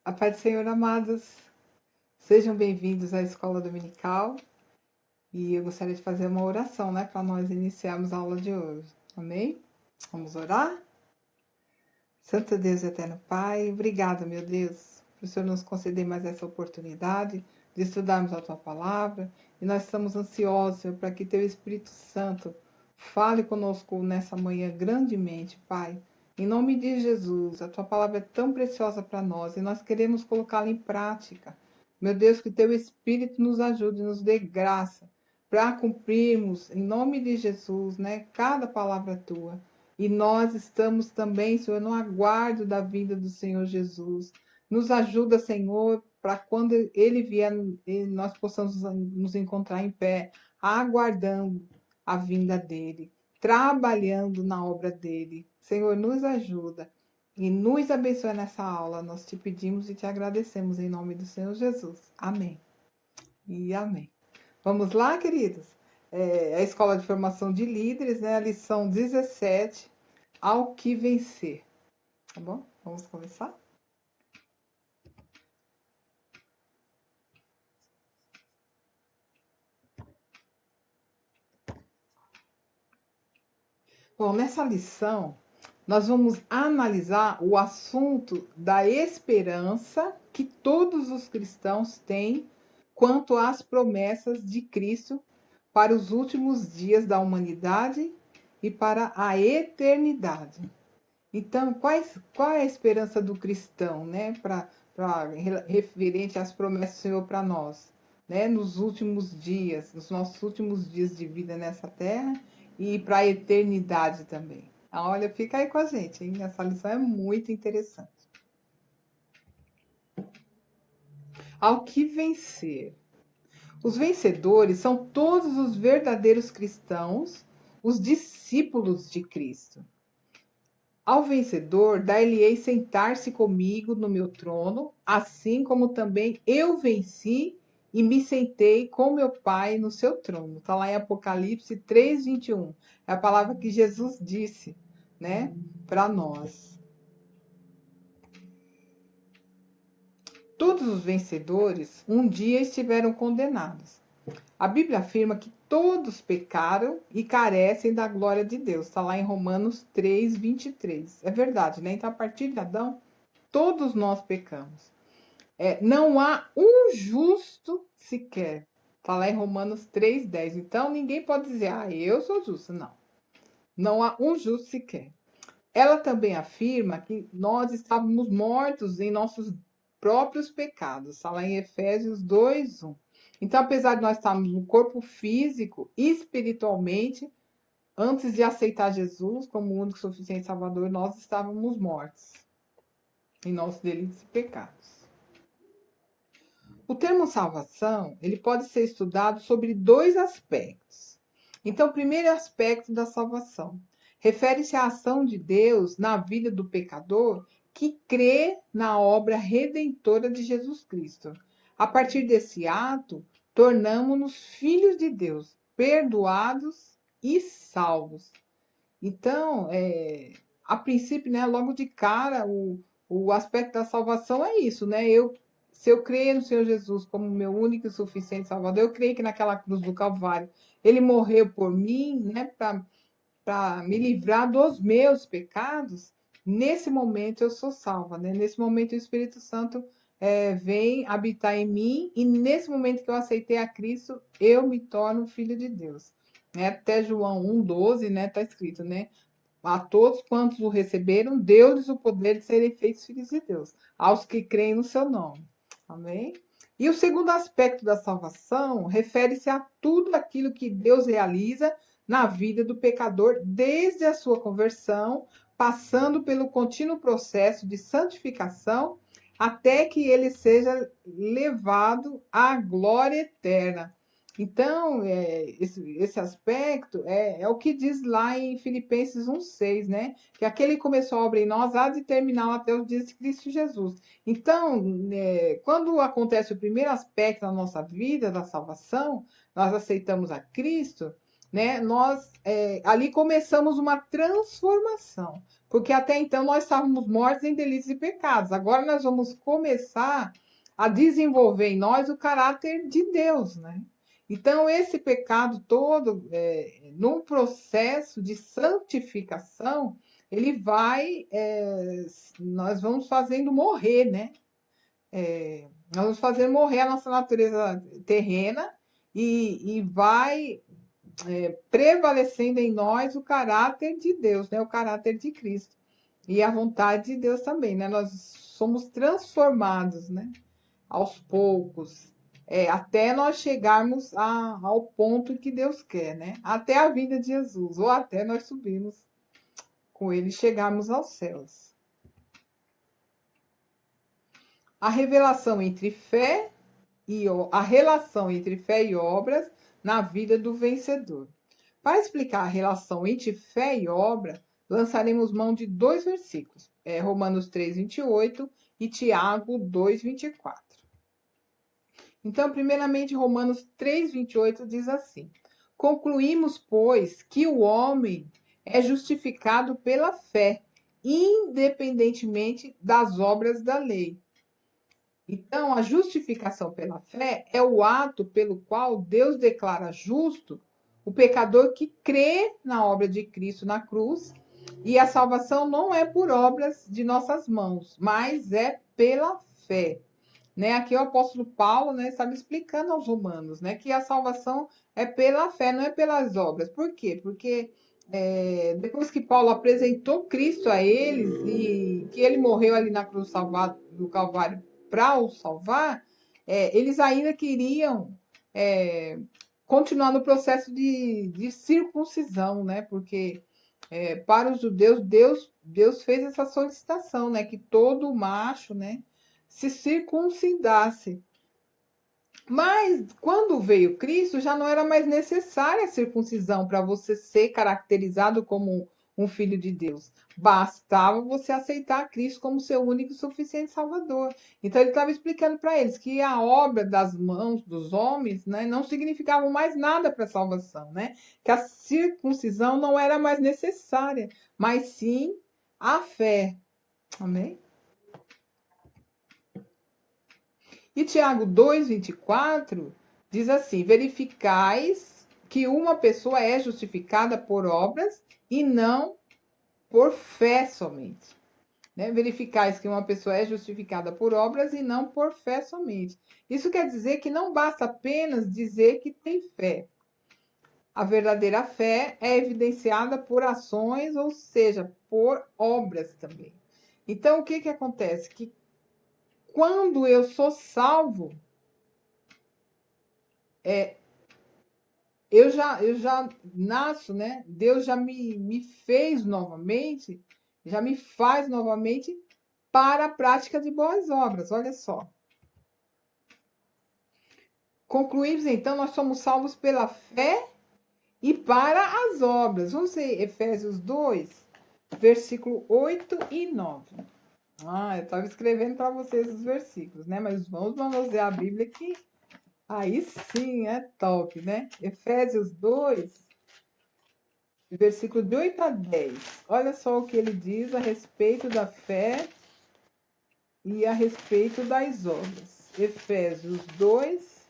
A paz do Senhor, amados. Sejam bem-vindos à Escola Dominical. E eu gostaria de fazer uma oração, para nós iniciarmos a aula de hoje. Amém? Vamos orar? Santo Deus e Eterno Pai, obrigado, meu Deus, por o Senhor nos conceder mais essa oportunidade de estudarmos a Tua Palavra. E nós estamos ansiosos, Senhor, para que Teu Espírito Santo fale conosco nessa manhã grandemente, Pai. Em nome de Jesus, a Tua Palavra é tão preciosa para nós e nós queremos colocá-la em prática. Meu Deus, que Teu Espírito nos ajude, nos dê graça para cumprirmos, em nome de Jesus, cada palavra Tua. E nós estamos também, Senhor, no aguardo da vinda do Senhor Jesus. Nos ajuda, Senhor, para quando Ele vier, nós possamos nos encontrar em pé, aguardando a vinda dEle, trabalhando na obra dEle. Senhor, nos ajuda e nos abençoe nessa aula. Nós te pedimos e te agradecemos em nome do Senhor Jesus. Amém e amém. Vamos lá, queridos? A Escola de Formação de Líderes, a lição 17, ao que vencer. Tá bom? Vamos começar? Bom, nessa lição, nós vamos analisar o assunto da esperança que todos os cristãos têm quanto às promessas de Cristo para os últimos dias da humanidade e para a eternidade. Então, qual é a esperança do cristão, referente às promessas do Senhor para nós, nos últimos dias, nos nossos últimos dias de vida nessa terra e para a eternidade também. Olha, fica aí com a gente, hein? Essa lição é muito interessante. Ao que vencer? Os vencedores são todos os verdadeiros cristãos, os discípulos de Cristo. Ao vencedor, dar-lhe-ei sentar-se comigo no meu trono, assim como também eu venci e me sentei com meu Pai no seu trono. Está lá em Apocalipse 3:21. É a palavra que Jesus disse, para nós. Todos os vencedores um dia estiveram condenados. A Bíblia afirma que todos pecaram e carecem da glória de Deus. Está lá em Romanos 3:23. É verdade, Então, a partir de Adão, todos nós pecamos. Não há um justo sequer. Está lá em Romanos 3:10. Então, ninguém pode dizer, eu sou justo. Não. Não há um justo sequer. Ela também afirma que nós estávamos mortos em nossos próprios pecados. Está lá em Efésios 2:1. Então, apesar de nós estarmos no corpo físico e espiritualmente, antes de aceitar Jesus como o único suficiente Salvador, nós estávamos mortos em nossos delitos e pecados. O termo salvação, ele pode ser estudado sobre dois aspectos. Então, o primeiro aspecto da salvação refere-se à ação de Deus na vida do pecador que crê na obra redentora de Jesus Cristo. A partir desse ato, tornamo-nos filhos de Deus, perdoados e salvos. Então, a princípio, logo de cara, o aspecto da salvação é isso, se eu creio no Senhor Jesus como meu único e suficiente Salvador, eu creio que naquela cruz do Calvário ele morreu por mim, para me livrar dos meus pecados. Nesse momento eu sou salva, Nesse momento o Espírito Santo vem habitar em mim e nesse momento que eu aceitei a Cristo, eu me torno filho de Deus. Até João 1:12, está escrito, A todos quantos o receberam, deu-lhes o poder de serem feitos filhos de Deus, aos que creem no seu nome. Amém? E o segundo aspecto da salvação refere-se a tudo aquilo que Deus realiza na vida do pecador, desde a sua conversão, passando pelo contínuo processo de santificação, até que ele seja levado à glória eterna. Então, esse aspecto é o que diz lá em Filipenses 1:6, Que aquele que começou a obra em nós há de terminá-la até os dias de Cristo Jesus. Então, quando acontece o primeiro aspecto da nossa vida, da salvação, nós aceitamos a Cristo, né? Nós ali começamos uma transformação, porque até então nós estávamos mortos em delitos e pecados. Agora nós vamos começar a desenvolver em nós o caráter de Deus, né? Então esse pecado todo, no processo de santificação, ele vai, nós vamos fazendo morrer, né? Nós vamos fazer morrer a nossa natureza terrena e vai prevalecendo em nós o caráter de Deus, né? O caráter de Cristo. E a vontade de Deus também, né? Nós somos transformados, né? Aos poucos, até nós chegarmos ao ponto que Deus quer, né? Até a vinda de Jesus, ou até nós subirmos com ele e chegarmos aos céus. A revelação entre fé a relação entre fé e obras na vida do vencedor. Para explicar a relação entre fé e obra, lançaremos mão de dois versículos, Romanos 3:28 e Tiago 2:24. Então, primeiramente, Romanos 3:28 diz assim: Concluímos, pois, que o homem é justificado pela fé, independentemente das obras da lei. Então, a justificação pela fé é o ato pelo qual Deus declara justo o pecador que crê na obra de Cristo na cruz, e a salvação não é por obras de nossas mãos, mas é pela fé. Né? Aqui o apóstolo Paulo, né, estava explicando aos romanos, né, que a salvação é pela fé, não é pelas obras. Por quê? Porque depois que Paulo apresentou Cristo a eles e que ele morreu ali na cruz do Calvário para os salvar, eles ainda queriam continuar no processo de circuncisão, né? Porque para os judeus, Deus fez essa solicitação, né? Que todo macho, né, se circuncidasse. Mas quando veio Cristo, já não era mais necessária a circuncisão para você ser caracterizado como um filho de Deus. Bastava você aceitar Cristo como seu único e suficiente Salvador. Então ele estava explicando para eles que a obra das mãos dos homens, né, não significava mais nada para a salvação, né? Que a circuncisão não era mais necessária, mas sim a fé. Amém? E Tiago 2:24 diz assim: verificais que uma pessoa é justificada por obras e não por fé somente. Né? Verificais que uma pessoa é justificada por obras e não por fé somente. Isso quer dizer que não basta apenas dizer que tem fé. A verdadeira fé é evidenciada por ações, ou seja, por obras também. Então, o que acontece? Que quando eu sou salvo, eu já nasço, né? Deus já me fez novamente, já me faz novamente para a prática de boas obras. Olha só. Concluímos então, nós somos salvos pela fé e para as obras. Vamos ver Efésios 2, versículo 8 e 9. Eu estava escrevendo para vocês os versículos, né? Mas vamos manusear a Bíblia que aí sim é top, né? Efésios 2, versículo de 8 a 10. Olha só o que ele diz a respeito da fé e a respeito das obras. Efésios 2,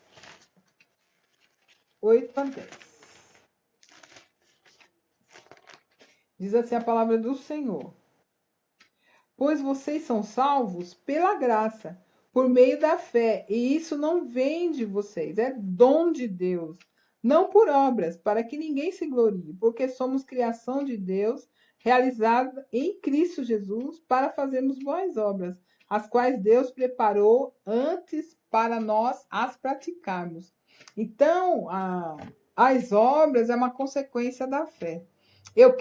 8 a 10. Diz assim a palavra do Senhor: Pois vocês são salvos pela graça, por meio da fé, e isso não vem de vocês, é dom de Deus, não por obras, para que ninguém se glorie, porque somos criação de Deus, realizada em Cristo Jesus, para fazermos boas obras, as quais Deus preparou antes para nós as praticarmos. Então, as obras é uma consequência da fé. Eu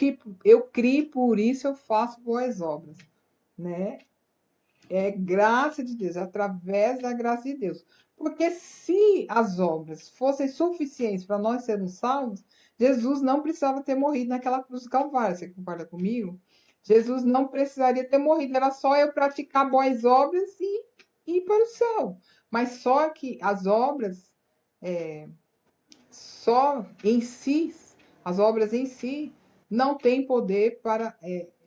criei, por isso eu faço boas obras, né? É graça de Deus, através da graça de Deus. Porque se as obras fossem suficientes para nós sermos salvos, Jesus não precisava ter morrido naquela cruz do Calvário. Você concorda comigo? Jesus não precisaria ter morrido, era só eu praticar boas obras e ir para o céu. Mas só que as obras só em si As obras em si não têm poder para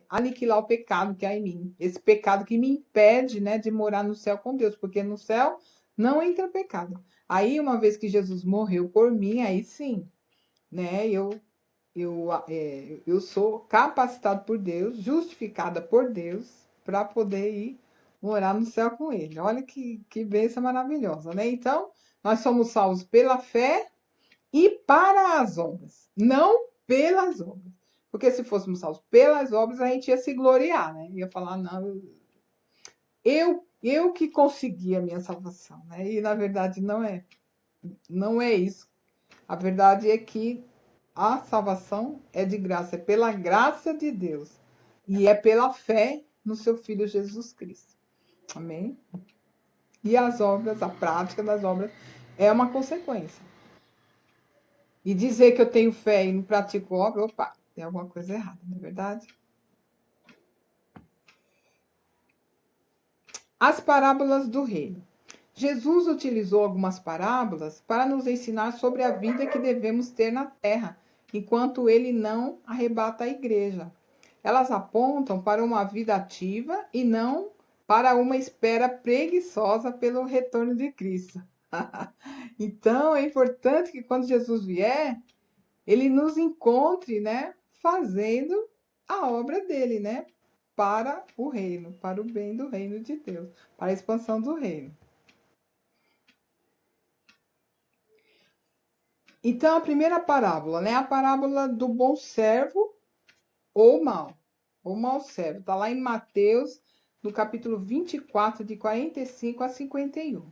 aniquilar o pecado que há em mim. Esse pecado que me impede, né, de morar no céu com Deus, porque no céu não entra pecado. Aí, uma vez que Jesus morreu por mim, aí sim, né, eu sou capacitado por Deus, justificada por Deus, para poder ir morar no céu com Ele. Olha que bênção maravilhosa, né? Então, nós somos salvos pela fé e para as obras, não pelas obras. Porque se fôssemos salvos pelas obras, a gente ia se gloriar, né? Ia falar, não, eu que consegui a minha salvação, né? E na verdade não é isso. A verdade é que a salvação é de graça, é pela graça de Deus. E é pela fé no seu Filho Jesus Cristo. Amém? E as obras, a prática das obras, é uma consequência. E dizer que eu tenho fé e não pratico obra, opa, tem alguma coisa errada, não é verdade? As parábolas do reino. Jesus utilizou algumas parábolas para nos ensinar sobre a vida que devemos ter na terra, enquanto ele não arrebata a igreja. Elas apontam para uma vida ativa e não para uma espera preguiçosa pelo retorno de Cristo. Então, é importante que quando Jesus vier, ele nos encontre, né, fazendo a obra dele, né, para o reino, para o bem do reino de Deus, para a expansão do reino. Então, a primeira parábola, né, a parábola do bom servo ou mau servo. Está lá em Mateus, no capítulo 24, de 45 a 51.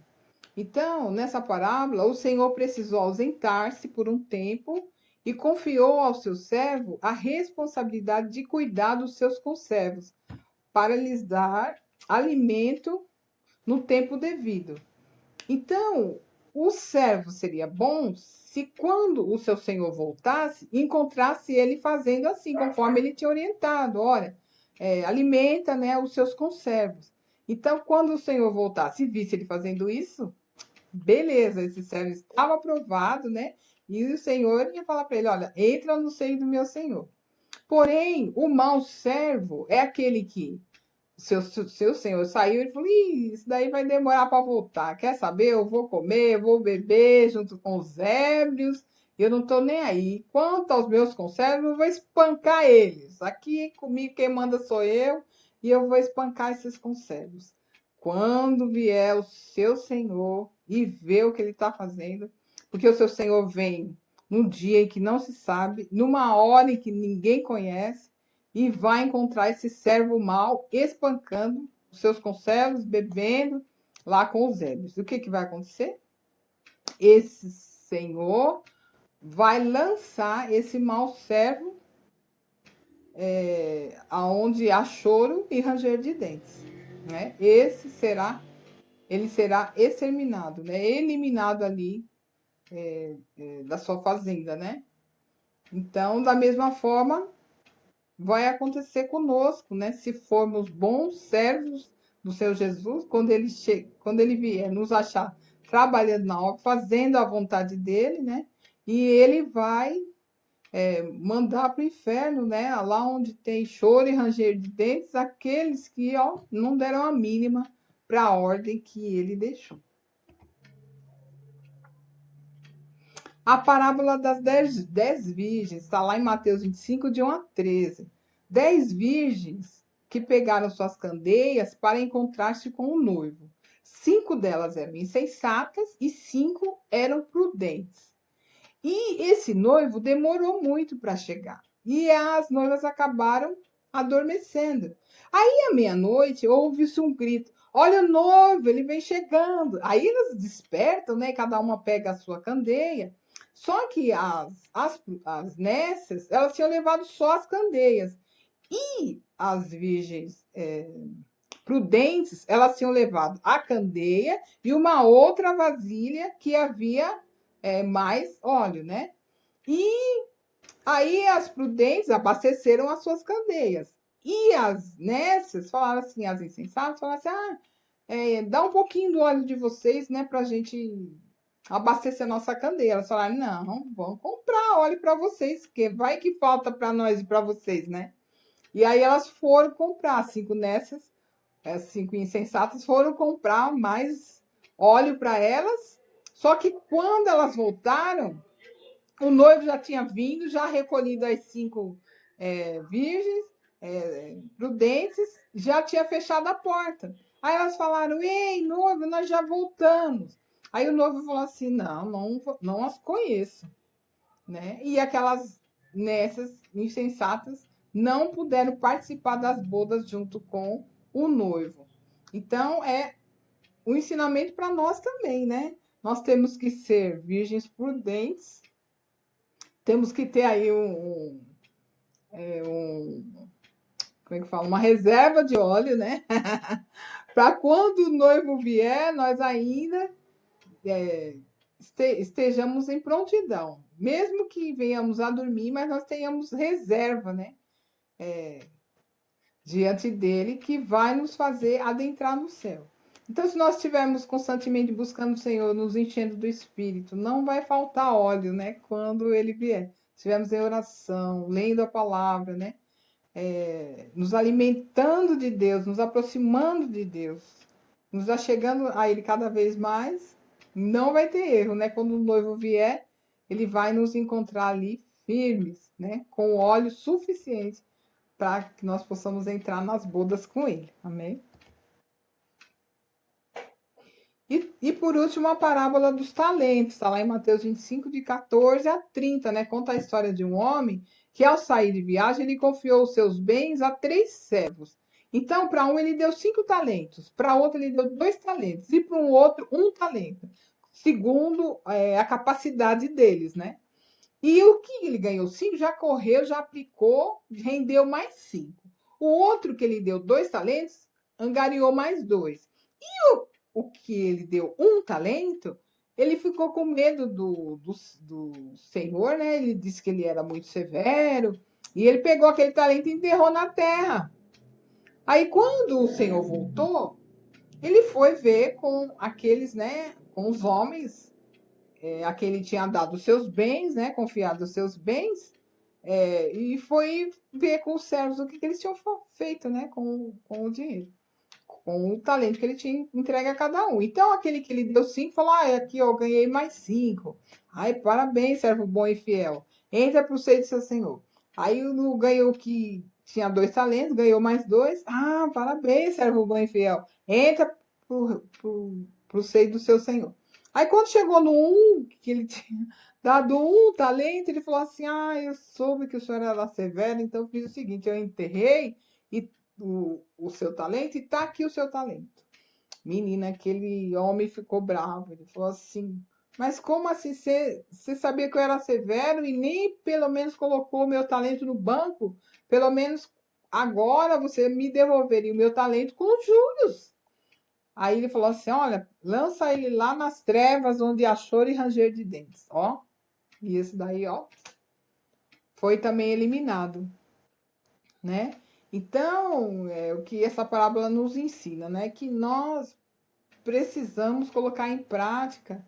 Então, nessa parábola, o Senhor precisou ausentar-se por um tempo e confiou ao seu servo a responsabilidade de cuidar dos seus conservos, para lhes dar alimento no tempo devido. Então, o servo seria bom se, quando o seu senhor voltasse, encontrasse ele fazendo assim, conforme ele tinha orientado. Olha, alimenta, né, os seus conservos. Então, quando o senhor voltasse e visse ele fazendo isso, beleza, esse servo estava aprovado, né? E o senhor ia falar para ele: olha, entra no seio do meu senhor. Porém, o mau servo é aquele que seu senhor saiu e falou: isso daí vai demorar para voltar. Quer saber? Eu vou comer, eu vou beber junto com os ébrios. Eu não estou nem aí. Quanto aos meus conservos, eu vou espancar eles. Aqui comigo quem manda sou eu e eu vou espancar esses conservos. Quando vier o seu senhor e ver o que ele está fazendo, porque o seu senhor vem num dia em que não se sabe, numa hora em que ninguém conhece, e vai encontrar esse servo mau espancando os seus conservos, bebendo lá com os ébrios. O que vai acontecer? Esse senhor vai lançar esse mau servo aonde há choro e ranger de dentes, né? Ele será exterminado, né? Eliminado ali da sua fazenda, né? Então, da mesma forma, vai acontecer conosco, né? Se formos bons servos do Senhor Jesus, quando ele vier nos achar trabalhando na obra, fazendo a vontade dele, né? E ele vai mandar para o inferno, né? Lá onde tem choro e ranger de dentes, aqueles que não deram a mínima para a ordem que ele deixou. A parábola das 10 virgens está lá em Mateus 25, de 1 a 13. 10 virgens que pegaram suas candeias para encontrar-se com o noivo. 5 delas eram insensatas e 5 eram prudentes. E esse noivo demorou muito para chegar. E as noivas acabaram adormecendo. Aí, à meia-noite, ouve-se um grito: olha o noivo, ele vem chegando. Aí elas despertam, né? Cada uma pega a sua candeia. Só que as nécias, elas tinham levado só as candeias. E as virgens prudentes, elas tinham levado a candeia e uma outra vasilha que havia mais óleo, né? E aí as prudentes abasteceram as suas candeias. E as nécias falaram assim, as insensatas falaram assim: dá um pouquinho do óleo de vocês, né, pra gente abastecer a nossa candeia. Elas falaram, não, vamos comprar óleo para vocês, que vai que falta para nós e para vocês, né? E aí elas foram comprar, 5 nessas, 5 insensatas foram comprar mais óleo para elas. Só que quando elas voltaram, o noivo já tinha vindo, já recolhido as 5 virgens prudentes, já tinha fechado a porta. Aí elas falaram, ei, noivo, nós já voltamos. Aí o noivo falou assim, não as conheço, né? E aquelas nessas insensatas não puderam participar das bodas junto com o noivo. Então, é um ensinamento para nós também, né? Nós temos que ser virgens prudentes, temos que ter aí como é que fala? Uma reserva de óleo, né? Para quando o noivo vier, nós ainda estejamos em prontidão. Mesmo que venhamos a dormir, mas nós tenhamos reserva, né? Diante dele, que vai nos fazer adentrar no céu. Então, se nós estivermos constantemente buscando o Senhor, nos enchendo do Espírito, não vai faltar óleo, né? Quando ele vier. Estivermos em oração, lendo a palavra, né? Nos alimentando de Deus, nos aproximando de Deus, nos achegando a Ele cada vez mais, não vai ter erro, né? Quando o noivo vier, ele vai nos encontrar ali firmes, né? Com óleo suficiente para que nós possamos entrar nas bodas com Ele. Amém? E por último, a parábola dos talentos, está lá em Mateus 25, de 14 a 30, né? Conta a história de um homem que, ao sair de viagem, ele confiou os seus bens a 3 servos. Então, para um, ele deu 5 talentos, para outro, ele deu 2 talentos, e para um outro, 1 talento, segundo a capacidade deles, né? E o que ele ganhou 5 já correu, já aplicou, rendeu mais 5. O outro que ele deu 2 talentos, angariou mais 2. O que ele deu 1 talento, ele ficou com medo do Senhor, né? Ele disse que ele era muito severo, e ele pegou aquele talento e enterrou na terra. Aí, quando o Senhor voltou, ele foi ver com aqueles, né? Com os homens, a quem ele tinha dado os seus bens, né? Confiado os seus bens, e foi ver com os servos o que eles tinham feito, né? Com o dinheiro, com o talento que ele tinha entregue a cada um. Então, aquele que ele deu 5 falou: aqui eu ganhei mais 5. Ai, parabéns, servo bom e fiel. Entra para o seio do seu senhor. Aí ganhou que tinha 2 talentos, ganhou mais 2. Ah, parabéns, servo bom e fiel. Entra para o seio do seu senhor. Aí, quando chegou no 1, que ele tinha dado 1 talento, ele falou assim: eu soube que o senhor era severo, então eu fiz o seguinte: eu enterrei e o seu talento, e tá aqui o seu talento. Menina, aquele homem ficou bravo. Ele falou assim: mas como assim? Você sabia que eu era severo e nem pelo menos colocou o meu talento no banco? Pelo menos agora você me devolveria o meu talento com juros. Aí ele falou assim: olha, lança ele lá nas trevas, onde há choro e ranger de dentes. Ó, e esse daí, ó, foi também eliminado, né? Então, o que essa parábola nos ensina, né? Que nós precisamos colocar em prática,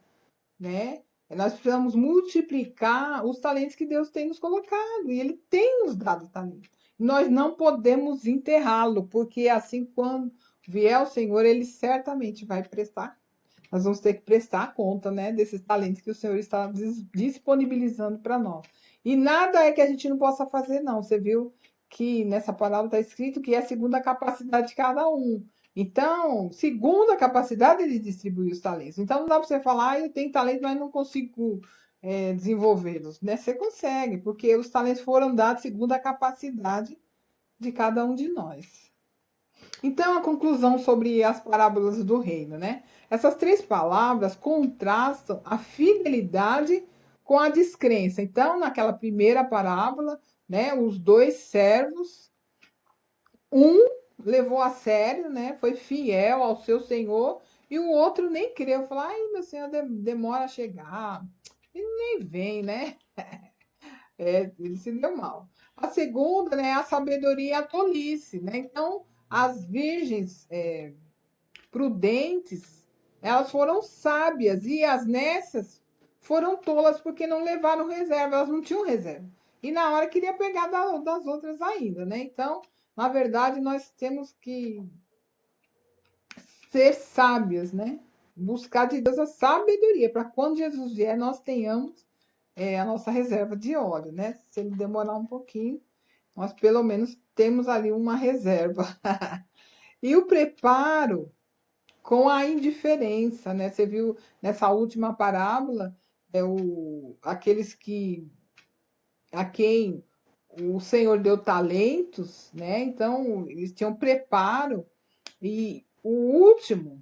né? Nós precisamos multiplicar os talentos que Deus tem nos colocado, e Ele tem nos dado talento. Nós não podemos enterrá-lo, porque assim, quando vier o Senhor, Ele certamente vai prestar. Nós vamos ter que prestar conta, né, desses talentos que o Senhor está disponibilizando para nós. E nada é que a gente não possa fazer, não. Você viu que nessa palavra está escrito que é segundo a capacidade de cada um. Então, segundo a capacidade, ele distribui os talentos. Então, não dá para você falar, eu tenho talento, mas não consigo desenvolvê-los. Né? Você consegue, porque os talentos foram dados segundo a capacidade de cada um de nós. Então, a conclusão sobre as parábolas do reino, né? Essas 3 palavras contrastam a fidelidade com a descrença. Então, naquela primeira parábola, né, os 2 servos, um levou a sério, né, foi fiel ao seu senhor, e o outro nem creu, falou: ai, meu senhor demora a chegar, ele nem vem, né? Ele se deu mal. A segunda, né, a sabedoria e a tolice, né? Então, as virgens prudentes, Elas foram sábias e as nécias foram tolas porque não levaram reserva, elas não tinham reserva. E na hora queria pegar das outras ainda, né? Então, na verdade, nós temos que ser sábios, né? Buscar de Deus a sabedoria, para quando Jesus vier, nós tenhamos a nossa reserva de óleo, né? Se ele demorar um pouquinho, nós pelo menos temos ali uma reserva. E o preparo com a indiferença, né? Você viu nessa última parábola, aqueles a quem o Senhor deu talentos, né? Então, eles tinham preparo, e o último,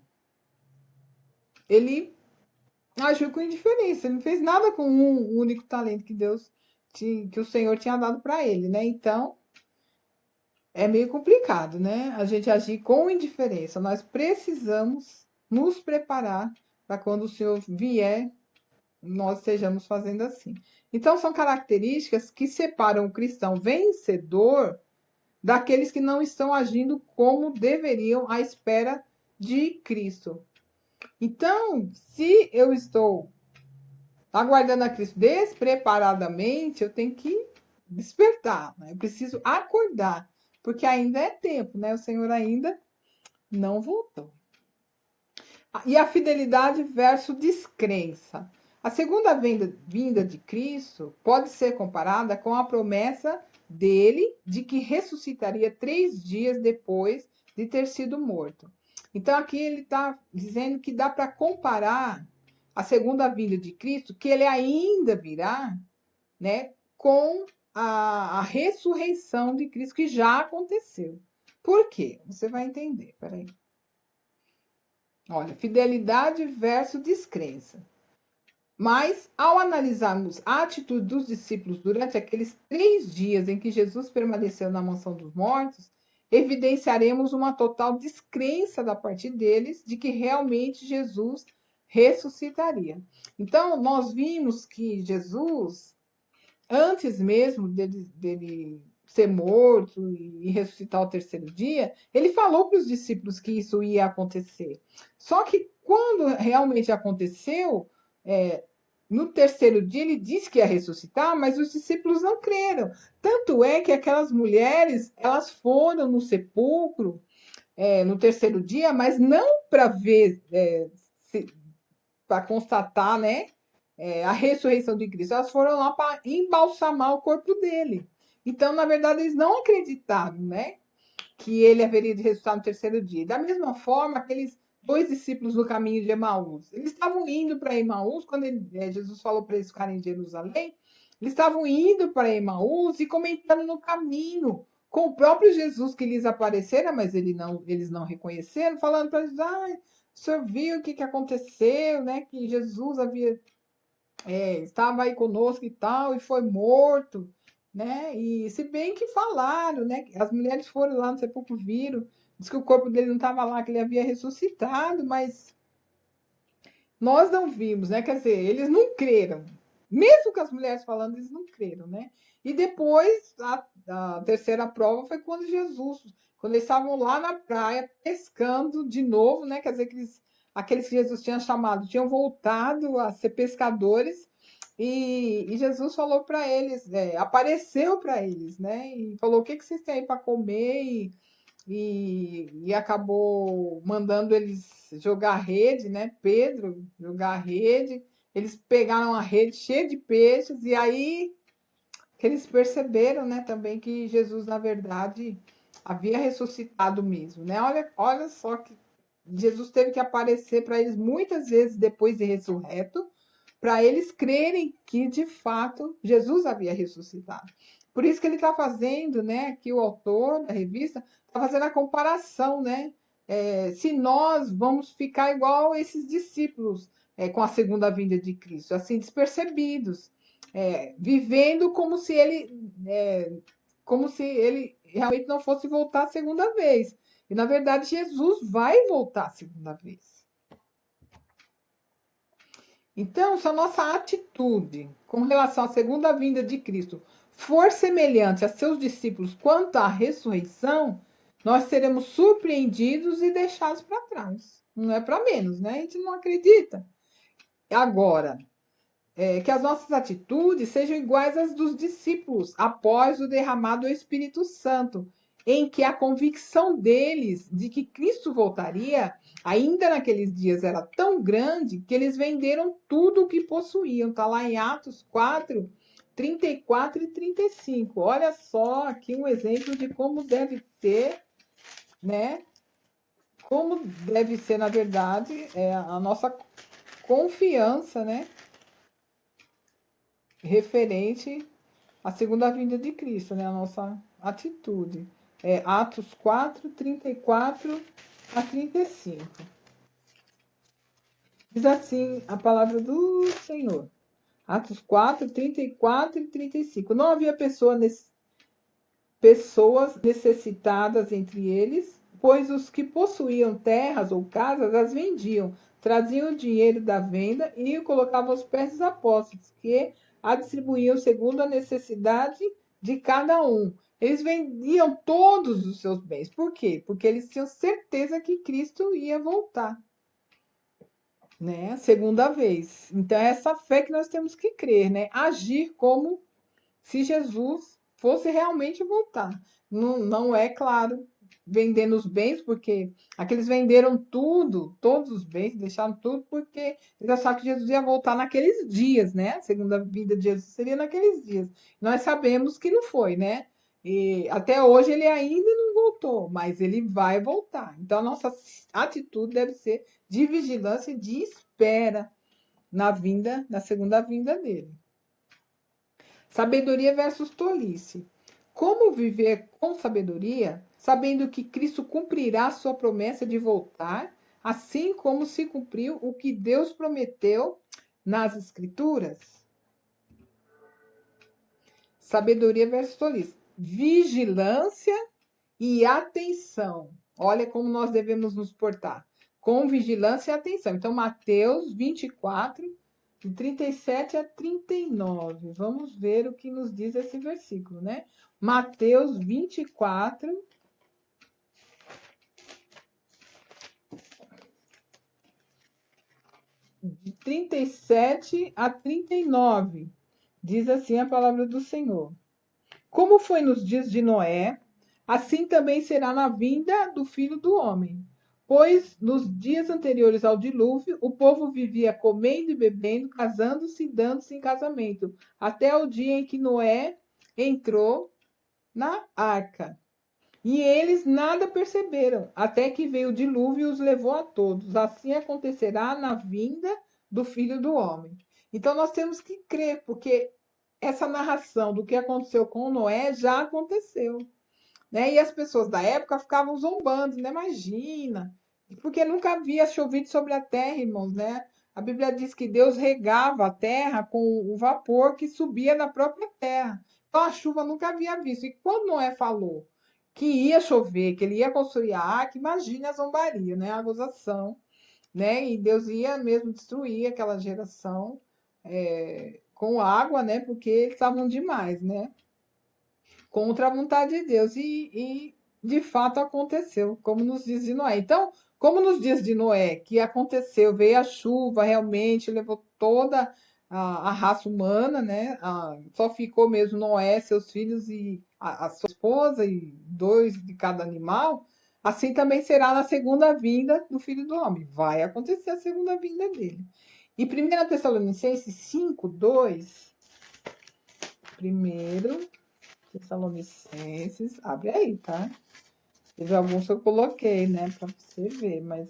ele agiu com indiferença, ele não fez nada com um único talento que o Senhor tinha dado para ele, né? Então, é meio complicado, né? A gente agir com indiferença. Nós precisamos nos preparar para quando o Senhor vier, nós estejamos fazendo assim. Então, são características que separam o cristão vencedor daqueles que não estão agindo como deveriam à espera de Cristo. Então, se eu estou aguardando a Cristo despreparadamente, eu tenho que despertar, né? Eu preciso acordar, porque ainda é tempo, né? O Senhor ainda não voltou. E a fidelidade versus descrença. A segunda vinda de Cristo pode ser comparada com a promessa dele de que ressuscitaria 3 dias depois de ter sido morto. Então, aqui ele está dizendo que dá para comparar a segunda vinda de Cristo, que ele ainda virá, né, com a ressurreição de Cristo, que já aconteceu. Por quê? Você vai entender. Peraí. Olha, fidelidade versus descrença. Mas, ao analisarmos a atitude dos discípulos durante aqueles 3 dias em que Jesus permaneceu na mansão dos mortos, evidenciaremos uma total descrença da parte deles de que realmente Jesus ressuscitaria. Então, nós vimos que Jesus, antes mesmo dele ser morto e ressuscitar ao terceiro dia, ele falou para os discípulos que isso ia acontecer. Só que quando realmente aconteceu, no terceiro dia ele disse que ia ressuscitar, mas os discípulos não creram. Tanto é que aquelas mulheres, elas foram no sepulcro no terceiro dia, mas não para ver, para constatar, né, a ressurreição de Cristo. Elas foram lá para embalsamar o corpo dele. Então, na verdade, eles não acreditaram, né, que ele haveria de ressuscitar no terceiro dia. Da mesma forma, aqueles 2 discípulos no caminho de Emaús, eles estavam indo para Emaús, quando Jesus falou para eles ficarem em Jerusalém, eles estavam indo para Emaús e comentando no caminho com o próprio Jesus que lhes aparecera, mas eles não reconheceram, falando para eles, o senhor viu o que aconteceu, né? Que Jesus estava aí conosco e tal, e foi morto, né? E se bem que falaram, né? As mulheres foram lá no sepulcro, viram, diz que o corpo dele não estava lá, que ele havia ressuscitado, mas nós não vimos, né? Quer dizer, eles não creram. Mesmo com as mulheres falando, eles não creram, né? E depois, a terceira prova foi quando eles estavam lá na praia pescando de novo, né? Quer dizer, que aqueles que Jesus tinha chamado tinham voltado a ser pescadores, e Jesus falou para eles, apareceu para eles, né? E falou: o que vocês têm aí para comer? E acabou mandando eles jogar rede, né? Pedro jogar rede. Eles pegaram a rede cheia de peixes, e aí que eles perceberam, né, também que Jesus, na verdade, havia ressuscitado mesmo, né? Olha só que Jesus teve que aparecer para eles muitas vezes depois de ressurreto, para eles crerem que, de fato, Jesus havia ressuscitado. Por isso que ele está fazendo, né, que o autor da revista está fazendo a comparação, né? Se nós vamos ficar igual esses discípulos com a segunda vinda de Cristo, assim, despercebidos, vivendo como se ele realmente não fosse voltar a segunda vez. E, na verdade, Jesus vai voltar a segunda vez. Então, se a nossa atitude com relação à segunda vinda de Cristo for semelhante a seus discípulos quanto à ressurreição, nós seremos surpreendidos e deixados para trás. não é para menos, né? A gente não acredita. Agora, que as nossas atitudes sejam iguais às dos discípulos após o derramado do Espírito Santo, em que a convicção deles de que Cristo voltaria, ainda naqueles dias, era tão grande que eles venderam tudo o que possuíam. Está lá em Atos 4, 34 e 35. Olha só aqui um exemplo de como deve ser, né? Como deve ser, na verdade, a nossa confiança, né? Referente à segunda vinda de Cristo, né? A nossa atitude. Atos 4, 34 a 35. Diz assim a palavra do Senhor. Atos 4, 34 e 35. Não havia pessoas necessitadas entre eles, pois os que possuíam terras ou casas as vendiam, traziam o dinheiro da venda e o colocavam aos pés dos apóstolos, que a distribuíam segundo a necessidade de cada um. Eles vendiam todos os seus bens. Por quê? Porque eles tinham certeza que Cristo ia voltar, né? Segunda vez. Então, é essa fé que nós temos que crer, né? Agir como se Jesus fosse realmente voltar. Não, não é claro vendendo os bens, porque aqueles venderam tudo, todos os bens, deixaram tudo, porque eles achavam que Jesus ia voltar naqueles dias, né? A segunda vinda de Jesus seria naqueles dias. Nós sabemos que não foi, né? E até hoje ele ainda não voltou, mas ele vai voltar. Então, a nossa atitude deve ser de vigilância e de espera na segunda vinda dele. Sabedoria versus tolice. Como viver com sabedoria, sabendo que Cristo cumprirá sua promessa de voltar, assim como se cumpriu o que Deus prometeu nas Escrituras? Sabedoria versus tolice. Vigilância e atenção. Olha como nós devemos nos portar. Com vigilância e atenção. Então, Mateus 24, de 37 a 39. Vamos ver o que nos diz esse versículo, né? Mateus 24, de 37 a 39. Diz assim a palavra do Senhor. Como foi nos dias de Noé, assim também será na vinda do Filho do Homem. Pois nos dias anteriores ao dilúvio, o povo vivia comendo e bebendo, casando-se e dando-se em casamento, até o dia em que Noé entrou na arca. E eles nada perceberam, até que veio o dilúvio e os levou a todos. Assim acontecerá na vinda do Filho do Homem. Então nós temos que crer, porque essa narração do que aconteceu com Noé já aconteceu, né? E as pessoas da época ficavam zombando, né? Imagina, porque nunca havia chovido sobre a terra, irmãos, né? A Bíblia diz que Deus regava a terra com o vapor que subia da própria terra. Então a chuva nunca havia visto. E quando Noé falou que ia chover, que ele ia construir a arca, imagina a zombaria, né? A gozação, né? E Deus ia mesmo destruir aquela geração com água, né? Porque eles estavam demais, né? Contra a vontade de Deus. E de fato aconteceu, como nos dias de Noé. Então, como nos dias de Noé, que aconteceu, veio a chuva realmente, levou toda a raça humana, né? Só ficou mesmo Noé, seus filhos e a sua esposa e 2 de cada animal. Assim também será na segunda vinda do Filho do Homem. Vai acontecer a segunda vinda dele. E 1 Tessalonicenses 5, 2. Primeiro Tessalonicenses, abre aí, tá? Teve alguns que eu coloquei, né, para você ver, mas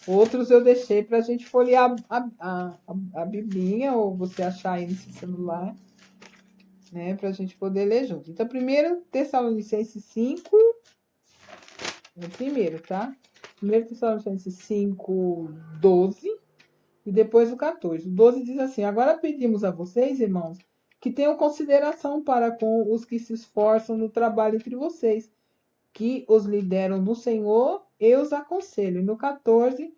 outros eu deixei para a gente folhear a Biblinha, ou você achar aí no seu celular, né, para a gente poder ler junto. Então, primeiro Tessalonicenses 5, é o primeiro, tá? Primeiro Tessalonicenses 5, 12, e depois o 14. O 12 diz assim: agora pedimos a vocês, irmãos, que tenham consideração para com os que se esforçam no trabalho entre vocês, que os lideram no Senhor, eu os aconselho. E no 14,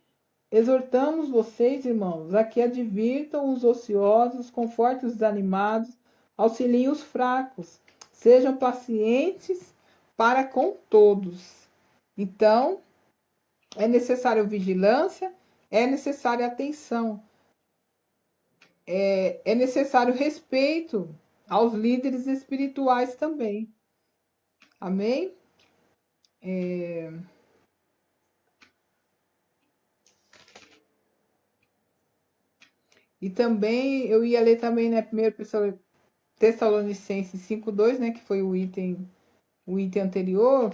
exortamos vocês, irmãos, a que advirtam os ociosos, confortem os desanimados, auxiliem os fracos, sejam pacientes para com todos. Então, É necessário vigilância, é necessária atenção, é necessário respeito aos líderes espirituais também. Amém? E também eu ia ler também, né, 1 Tessalonicenses 5:2, né, que foi o item anterior.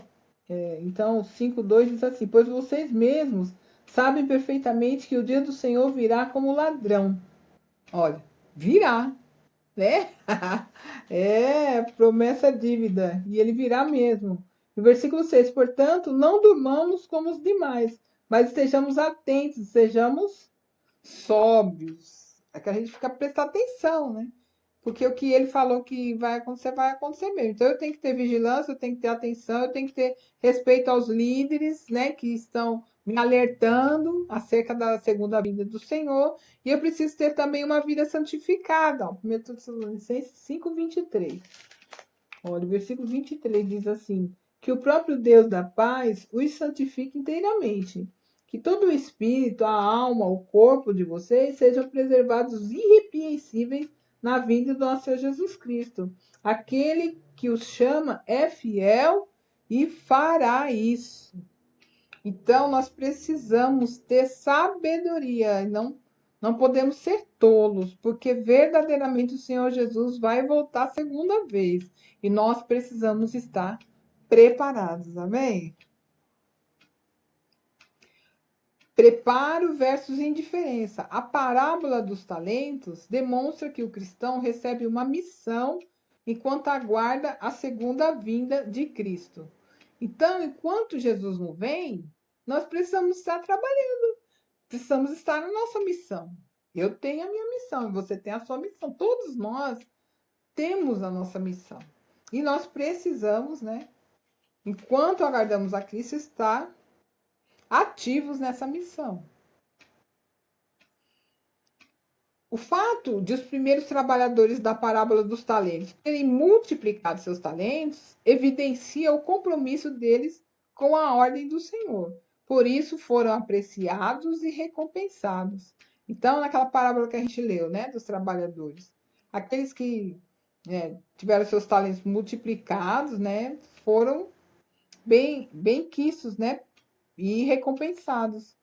Então, 5:2 diz assim: pois vocês mesmos sabem perfeitamente que o dia do Senhor virá como ladrão. Olha, virá, né? É, promessa dívida, e ele virá mesmo. No versículo 6, portanto, não durmamos como os demais, mas estejamos atentos, sejamos sóbrios. É que a gente fica prestando atenção, né? Porque o que ele falou que vai acontecer mesmo. Então eu tenho que ter vigilância, eu tenho que ter atenção, eu tenho que ter respeito aos líderes, né, que estão me alertando acerca da segunda vinda do Senhor, e eu preciso ter também uma vida santificada. 1 Tessalonicenses 5:23. Olha, o versículo 23 diz assim: que o próprio Deus da paz os santifique inteiramente, que todo o espírito, a alma, o corpo de vocês sejam preservados irrepreensíveis na vinda do nosso Senhor Jesus Cristo. Aquele que os chama é fiel e fará isso. Então, nós precisamos ter sabedoria e não podemos ser tolos, porque verdadeiramente o Senhor Jesus vai voltar a segunda vez e nós precisamos estar preparados, amém? Preparo versus indiferença. A parábola dos talentos demonstra que o cristão recebe uma missão enquanto aguarda a segunda vinda de Cristo. Então, enquanto Jesus não vem, nós precisamos estar trabalhando, precisamos estar na nossa missão. Eu tenho a minha missão e você tem a sua missão. Todos nós temos a nossa missão. E nós precisamos, né, enquanto aguardamos a Cristo, estar ativos nessa missão. O fato de os primeiros trabalhadores da parábola dos talentos terem multiplicado seus talentos evidencia o compromisso deles com a ordem do Senhor. Por isso foram apreciados e recompensados. Então, naquela parábola que a gente leu, né, dos trabalhadores, aqueles que tiveram seus talentos multiplicados, né, foram bem quistos, né, e recompensados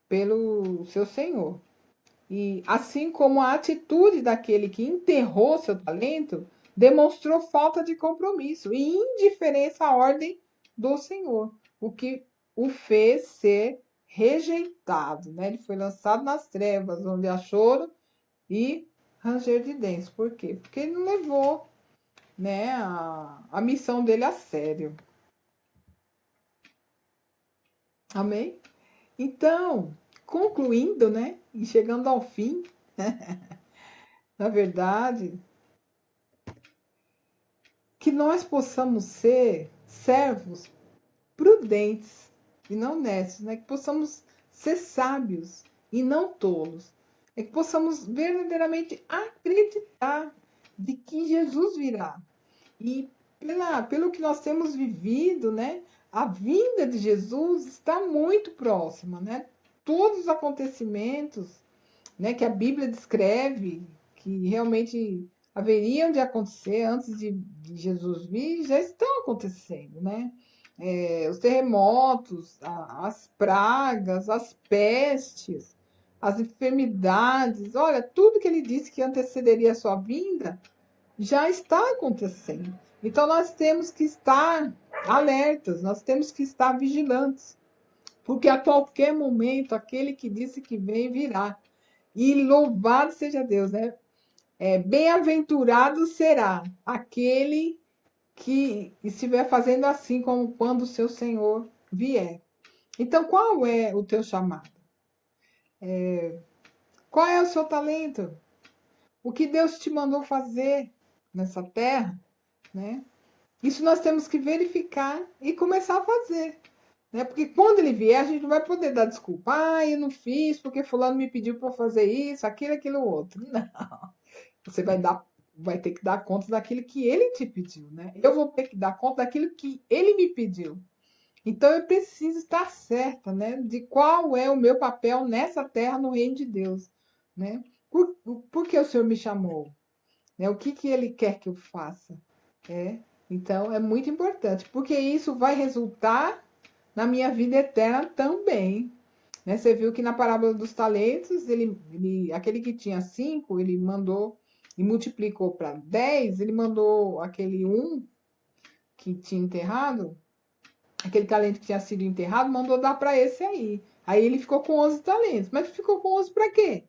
pelo seu Senhor. E assim como a atitude daquele que enterrou seu talento demonstrou falta de compromisso e indiferença à ordem do Senhor, o que o fez ser rejeitado, né? Ele foi lançado nas trevas, onde há choro e ranger de dentes. Por quê? Porque ele não levou, né, a missão dele a sério. Amém? Então, concluindo, né, e chegando ao fim, na verdade, que nós possamos ser servos prudentes e não honestos, né? Que possamos ser sábios e não tolos, é que possamos verdadeiramente acreditar de que Jesus virá. E pelo que nós temos vivido, né? A vinda de Jesus está muito próxima, né? Todos os acontecimentos, né, que a Bíblia descreve, que realmente haveriam de acontecer antes de Jesus vir, já estão acontecendo, né? Os terremotos, as pragas, as pestes, as enfermidades, olha, tudo que ele disse que antecederia a sua vinda já está acontecendo. Então nós temos que estar alertas, nós temos que estar vigilantes, porque a qualquer momento aquele que disse que vem virá. E louvado seja Deus, né? Bem-aventurado será aquele que estiver fazendo assim como quando o seu Senhor vier. Então, qual é o teu chamado? Qual é o seu talento? O que Deus te mandou fazer nessa terra, né? Isso nós temos que verificar e começar a fazer, né? Porque quando ele vier, a gente não vai poder dar desculpa. Ah, eu não fiz porque fulano me pediu para fazer isso, aquilo, outro. Não. Você vai ter que dar conta daquilo que ele te pediu, né? Eu vou ter que dar conta daquilo que ele me pediu. Então eu preciso estar certa, né, de qual é o meu papel nessa terra no reino de Deus, né? Por que o Senhor me chamou? Né? O que que Ele quer que eu faça? É, então é muito importante, porque isso vai resultar na minha vida eterna também. Né? Você viu que na parábola dos talentos, aquele que tinha 5, ele mandou e multiplicou para 10, ele mandou aquele um que tinha enterrado, aquele talento que tinha sido enterrado, mandou dar para esse aí. Aí ele ficou com 11 talentos. Mas ficou com 11 para quê?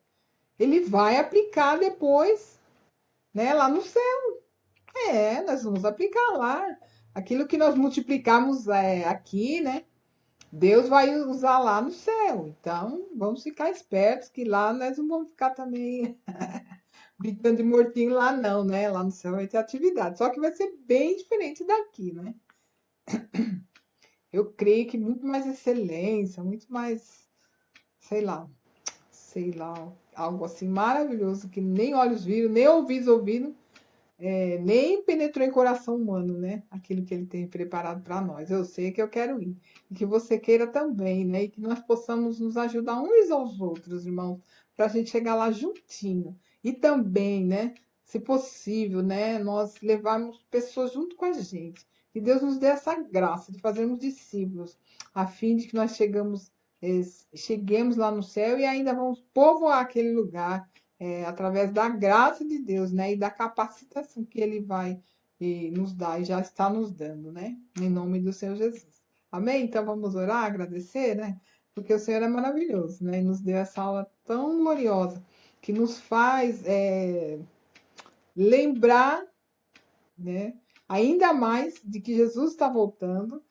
Ele vai aplicar depois, né, lá no céu. Nós vamos aplicar lá. Aquilo que nós multiplicamos aqui, né? Deus vai usar lá no céu. Então, vamos ficar espertos que lá nós não vamos ficar também brincando de mortinho lá não, né? Lá no céu vai ter atividade. Só que vai ser bem diferente daqui, né? Eu creio que muito mais excelência, muito mais, sei lá, algo assim maravilhoso que nem olhos viram, nem ouvidos ouviram, nem penetrou em coração humano, né? Aquilo que ele tem preparado para nós. Eu sei que eu quero ir. E que você queira também, né? E que nós possamos nos ajudar uns aos outros, irmãos, para a gente chegar lá juntinho. E também, né? Se possível, né? Nós levarmos pessoas junto com a gente. Que Deus nos dê essa graça de fazermos discípulos, a fim de que nós cheguemos lá no céu e ainda vamos povoar aquele lugar através da graça de Deus, né? E da capacitação que Ele vai nos dar e já está nos dando, né? Em nome do Senhor Jesus. Amém? Então vamos orar, agradecer, né? Porque o Senhor é maravilhoso, né? E nos deu essa aula tão gloriosa que nos faz lembrar, né? Ainda mais de que Jesus está voltando.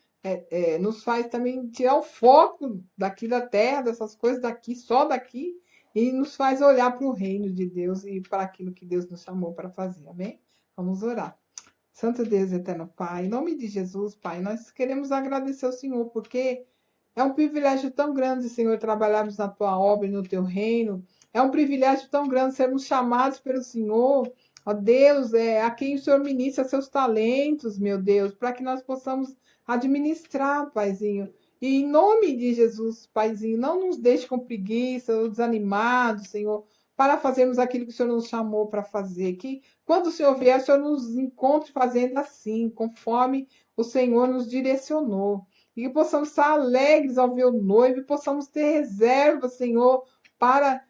Nos faz também tirar o foco daqui da terra, dessas coisas daqui, só daqui, e nos faz olhar para o reino de Deus e para aquilo que Deus nos chamou para fazer. Amém? Vamos orar. Santo Deus, eterno Pai, em nome de Jesus, Pai, nós queremos agradecer ao Senhor, porque é um privilégio tão grande, Senhor, trabalharmos na tua obra e no teu reino. É um privilégio tão grande sermos chamados pelo Senhor, ó Deus, a quem o Senhor ministra seus talentos, meu Deus, para que nós possamos administrar, Paizinho. E em nome de Jesus, Paizinho, não nos deixe com preguiça ou desanimados, Senhor, para fazermos aquilo que o Senhor nos chamou para fazer. Que quando o Senhor vier, o Senhor nos encontre fazendo assim, conforme o Senhor nos direcionou. E que possamos estar alegres ao ver o noivo, e possamos ter reserva, Senhor, para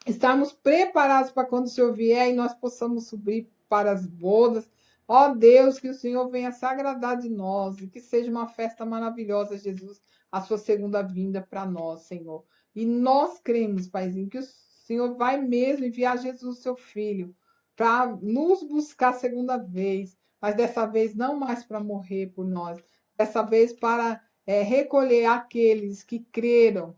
estarmos preparados para quando o Senhor vier e nós possamos subir para as bodas. Ó Deus, que o Senhor venha se agradar de nós e que seja uma festa maravilhosa, Jesus, a sua segunda vinda para nós, Senhor. E nós cremos, Paizinho, que o Senhor vai mesmo enviar Jesus, seu Filho, para nos buscar a segunda vez, mas dessa vez não mais para morrer por nós, dessa vez para recolher aqueles que creram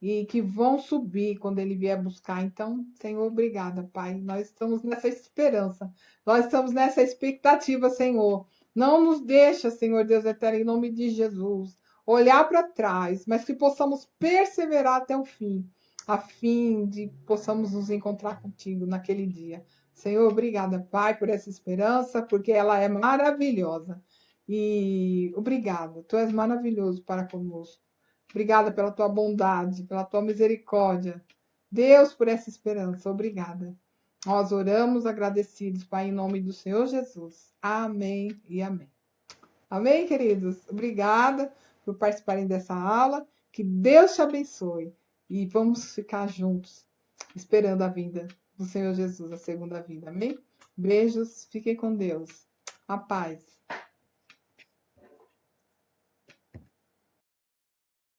e que vão subir quando ele vier buscar. Então, Senhor, obrigada, Pai. Nós estamos nessa esperança, nós estamos nessa expectativa, Senhor. Não nos deixa, Senhor Deus eterno, em nome de Jesus, olhar para trás, mas que possamos perseverar até o fim, a fim de possamos nos encontrar contigo naquele dia. Senhor, obrigada, Pai, por essa esperança, porque ela é maravilhosa. E obrigada, Tu és maravilhoso para conosco. Obrigada pela tua bondade, pela tua misericórdia. Deus, por essa esperança. Obrigada. Nós oramos agradecidos, Pai, em nome do Senhor Jesus. Amém e amém. Amém, queridos? Obrigada por participarem dessa aula. Que Deus te abençoe. E vamos ficar juntos, esperando a vinda do Senhor Jesus, a segunda vinda. Amém? Beijos, fiquem com Deus. A paz.